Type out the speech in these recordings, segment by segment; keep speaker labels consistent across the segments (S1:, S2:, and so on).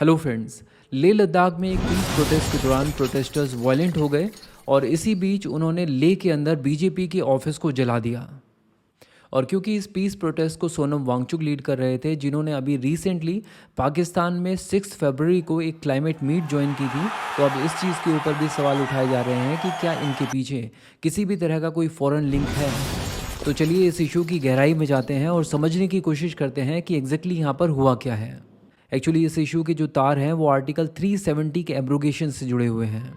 S1: Hello friends. Leh Ladakh में एक piece protest के दौरान प्रोटेस्टर्स वायलेंट हो गए और इसी बीच उन्होंने लेह के अंदर बीजेपी के ऑफिस को जला दिया। और क्योंकि इस पीस प्रोटेस्ट को सोनम वांगचुक लीड कर रहे थे, जिन्होंने अभी रिसेंटली पाकिस्तान में 6 फरवरी को एक क्लाइमेट मीट ज्वाइन की थी, तो अब इस चीज़ के ऊपर भी सवाल उठाए जा रहे हैं कि क्या इनके पीछे किसी भी तरह का कोई फॉरेन लिंक है। तो चलिए इस इशू की गहराई में जाते हैं और समझने की कोशिश करते हैं कि एग्जैक्टली यहाँ पर हुआ क्या है। एक्चुअली इस इशू के जो तार हैं वो आर्टिकल 370 के एब्रोगेशन से जुड़े हुए हैं।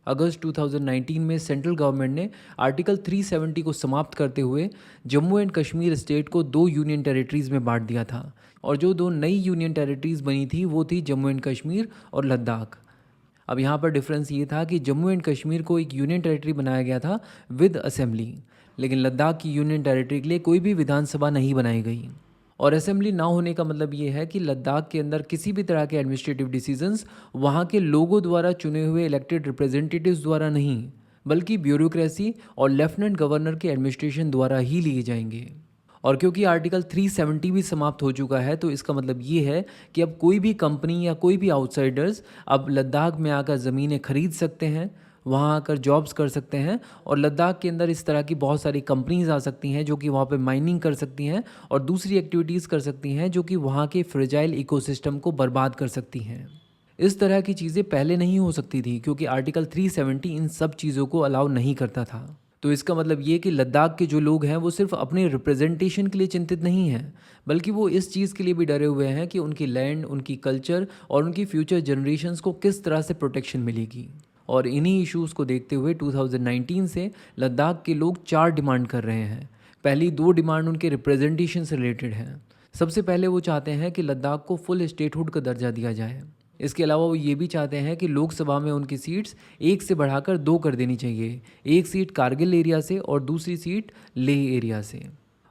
S1: अगस्त 2019 में सेंट्रल गवर्नमेंट ने आर्टिकल 370 को समाप्त करते हुए जम्मू एंड कश्मीर स्टेट को 2 यूनियन टेरिटरीज़ में बांट दिया था, और जो 2 नई यूनियन टेरिटरीज़ बनी थी वो थी जम्मू एंड कश्मीर और लद्दाख। अब यहाँ पर डिफरेंस ये था कि जम्मू एंड कश्मीर को एक यूनियन टेरिटरी बनाया गया था विद असेंबली, लेकिन लद्दाख की यूनियन टेरिटरी के लिए कोई भी विधानसभा नहीं बनाई गई। और असेंबली ना होने का मतलब ये है कि लद्दाख के अंदर किसी भी तरह के एडमिनिस्ट्रेटिव डिसीजंस वहाँ के लोगों द्वारा चुने हुए इलेक्टेड रिप्रेजेंटेटिव्स द्वारा नहीं, बल्कि ब्यूरोक्रेसी और लेफ्टिनेंट गवर्नर के एडमिनिस्ट्रेशन द्वारा ही लिए जाएंगे। और क्योंकि आर्टिकल 370 भी समाप्त हो चुका है, तो इसका मतलब ये है कि अब कोई भी कंपनी या कोई भी आउटसाइडर्स अब लद्दाख में आकर ज़मीनें खरीद सकते हैं, वहाँ आकर जॉब्स कर सकते हैं, और लद्दाख के अंदर इस तरह की बहुत सारी कंपनीज आ सकती हैं जो कि वहाँ पे माइनिंग कर सकती हैं और दूसरी एक्टिविटीज़ कर सकती हैं जो कि वहाँ के फ्रेजाइल इकोसिस्टम को बर्बाद कर सकती हैं। इस तरह की चीज़ें पहले नहीं हो सकती थी क्योंकि आर्टिकल 370 इन सब चीज़ों को अलाउ नहीं करता था। तो इसका मतलब ये कि लद्दाख के जो लोग हैं वो सिर्फ अपने रिप्रेजेंटेशन के लिए चिंतित नहीं हैं, बल्कि वो इस चीज़ के लिए भी डरे हुए हैं कि उनकी लैंड, उनकी कल्चर और उनकी फ्यूचर जनरेशन्स को किस तरह से प्रोटेक्शन मिलेगी। और इन्हीं इश्यूज़ को देखते हुए 2019 से लद्दाख के लोग 4 डिमांड कर रहे हैं। पहली 2 डिमांड उनके रिप्रेजेंटेशन से रिलेटेड हैं। सबसे पहले वो चाहते हैं कि लद्दाख को फुल स्टेटहुड का दर्जा दिया जाए। इसके अलावा वो ये भी चाहते हैं कि लोकसभा में उनकी सीट्स 1 से बढ़ाकर 2 कर देनी चाहिए। एक सीट कारगिल एरिया से और दूसरी सीट लेह एरिया से।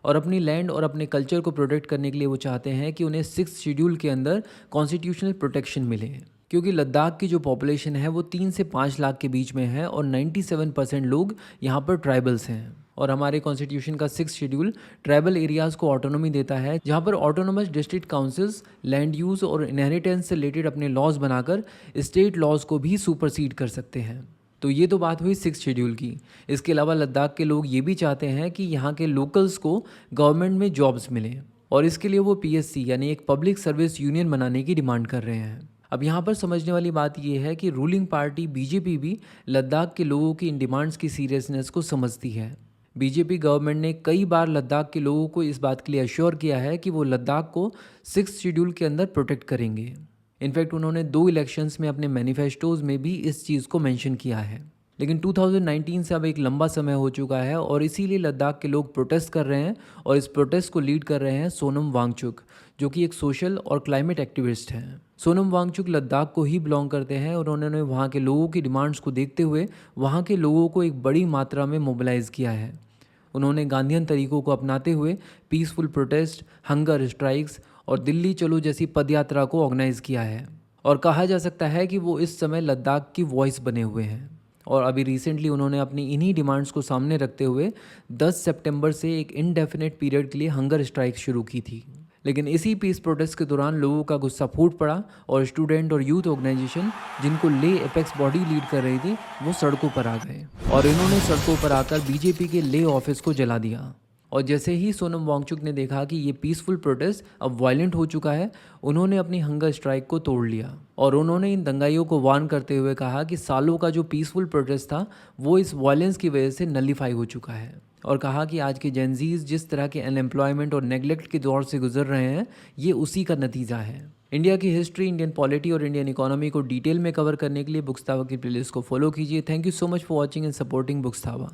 S1: और अपनी लैंड और अपने कल्चर को प्रोटेक्ट करने के लिए वो चाहते हैं कि उन्हें 6 शेड्यूल के अंदर कॉन्स्टिट्यूशनल प्रोटेक्शन मिले, क्योंकि लद्दाख की जो पॉपुलेशन है वो 3 से 5 लाख के बीच में है और 97% लोग यहाँ पर ट्राइबल्स हैं। और हमारे कॉन्स्टिट्यूशन का 6 शेड्यूल ट्राइबल एरियाज़ को ऑटोनॉमी देता है, जहाँ पर autonomous district councils land use और इनहेरिटेंस से रिलेटेड अपने लॉज बनाकर स्टेट लॉज को भी सुपरसीड कर सकते हैं। तो ये तो बात हुई 6 शेड्यूल की। इसके अलावा लद्दाख के लोग ये भी चाहते हैं कि यहाँ के लोकल्स को गवर्नमेंट में जॉब्स मिलें, और इसके लिए वो PSC यानी एक पब्लिक सर्विस यूनियन बनाने की डिमांड कर रहे हैं। अब यहाँ पर समझने वाली बात यह है कि रूलिंग पार्टी बीजेपी भी लद्दाख के लोगों की इन डिमांड्स की सीरियसनेस को समझती है। बीजेपी गवर्नमेंट ने कई बार लद्दाख के लोगों को इस बात के लिए अश्योर किया है कि वो लद्दाख को 6 शेड्यूल के अंदर प्रोटेक्ट करेंगे। इनफैक्ट उन्होंने 2 इलेक्शंस में अपने मैनिफेस्टोज में भी इस चीज़ को मेंशन किया है। लेकिन 2019 से अब एक लंबा समय हो चुका है और इसीलिए लद्दाख के लोग प्रोटेस्ट कर रहे हैं, और इस प्रोटेस्ट को लीड कर रहे हैं सोनम वांगचुक, जो कि एक सोशल और क्लाइमेट एक्टिविस्ट हैं। सोनम वांगचुक लद्दाख को ही बिलोंग करते हैं और उन्होंने वहाँ के लोगों की डिमांड्स को देखते हुए वहाँ के लोगों को एक बड़ी मात्रा में मोबिलाइज़ किया है। उन्होंने गांधीयन तरीकों को अपनाते हुए पीसफुल प्रोटेस्ट, हंगर स्ट्राइक्स और दिल्ली चलो जैसी पदयात्रा को ऑर्गेनाइज़ किया है, और कहा जा सकता है कि वो इस समय लद्दाख की वॉइस बने हुए हैं। और अभी रिसेंटली उन्होंने अपनी इन्हीं डिमांड्स को सामने रखते हुए 10 सितंबर से एक इनडेफिनेट पीरियड के लिए हंगर स्ट्राइक शुरू की थी। लेकिन इसी पीस प्रोटेस्ट के दौरान लोगों का गुस्सा फूट पड़ा और स्टूडेंट और यूथ ऑर्गेनाइजेशन, जिनको ले एपेक्स बॉडी लीड कर रही थी, वो सड़कों पर आ गए और इन्होंने सड़कों पर आकर बीजेपी के ले ऑफिस को जला दिया। और जैसे ही सोनम वांगचुक ने देखा कि ये पीसफुल प्रोटेस्ट अब वायलेंट हो चुका है, उन्होंने अपनी हंगर स्ट्राइक को तोड़ लिया और उन्होंने इन दंगाइयों को वार्न करते हुए कहा कि सालों का जो पीसफुल प्रोटेस्ट था वो इस वायलेंस की वजह से नलीफाई हो चुका है, और कहा कि आज के जेनजीज जिस तरह के अनएम्प्लॉयमेंट और नेग्लेक्ट के दौर से गुजर रहे हैं, ये उसी का नतीजा है। इंडिया की हिस्ट्री, इंडियन पॉलिटी और इंडियन इकोनॉमी को डिटेल में कवर करने के लिए बुक्सतावा की प्लेलिस्ट को फॉलो कीजिए। Thank you so much for watching and supporting बुक्सतावा।